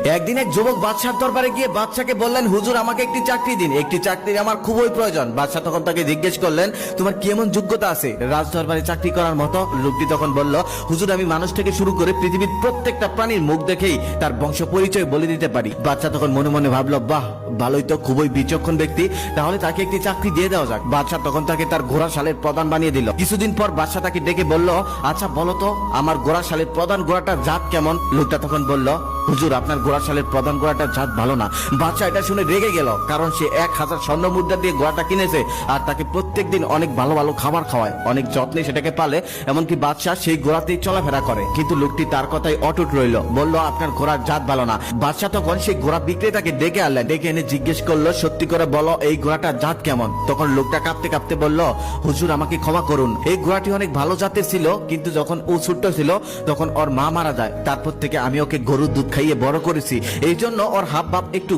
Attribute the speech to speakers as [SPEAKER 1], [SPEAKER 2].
[SPEAKER 1] একদিন এক যুবক বাদশার দরবারে গিয়ে বাদশাকে বললেন, হুজুর আমাকে একটি চাকরি দিন, একটি চাকরির আমার খুবই প্রয়োজন। বাদশা তখন তাকে জিজ্ঞেস করলেন, তোমার কি এমন যোগ্যতা আছে রাজ দরবারে চাকরি করার মতো? লোকটি তখন বলল, হুজুর আমি মানুষ থেকে শুরু করে পৃথিবীর প্রত্যেকটা প্রাণীর মুখ দেখেই তার বংশ পরিচয় বলে দিতে পারি। বাদশা তখন মনে মনে ভাবলো, বাহ ভালোই তো, খুবই বিচক্ষণ ব্যক্তি, তাহলে তাকে একটি চাকরি দিয়ে দেওয়া যাক। বাদশা তখন তাকে তার ঘোড়া শালের প্রধান বানিয়ে দিল। কিছুদিন পর বাদশা তাকে ডেকে বলল, আচ্ছা বলো তো আমার ঘোড়া শালের প্রধান ঘোড়াটার জাত কেমন? লোকটা তখন বলল, হুজুর আপনার ঘোড়া শালের প্রধান ঘোড়াটার জাত ভালো না। বাদশা এটা শুনে রেগে গেল, কারণ সে 1000 স্বর্ণ মুদ্রা দিয়ে ঘোড়াটা কিনেছে আর তাকে প্রত্যেকদিন অনেক ভালো ভালো খাবার খাওয়ায়, অনেক যত্নে সেটাকে পালে, এমনকি বাদশা সেই ঘোড়াতেই চলাফেরা করে। কিন্তু লোকটি তার কথাই অটুট রইল, বলল আপনার ঘোড়ার জাত ভালো না। বাদশা তখন সেই ঘোড়া বিক্রেতাকে ডেকে আনলেন, ডেকে এনে জিজ্ঞেস করলো, সত্যি করে বলো এই ঘোড়াটার জাত কেমন? তখন লোকটা কাঁপতে কাঁপতে বলল, হুজুর আমাকে ক্ষমা করুন, এই ঘোড়াটি অনেক ভালো জাতের ছিল, কিন্তু যখন ও ছোট্ট ছিল তখন ওর মা মারা যায়, তারপর থেকে আমি ওকে গরুর দুধ খাইয়ে বড় করেছি, এই জন্য ওর হাব ভাব একটু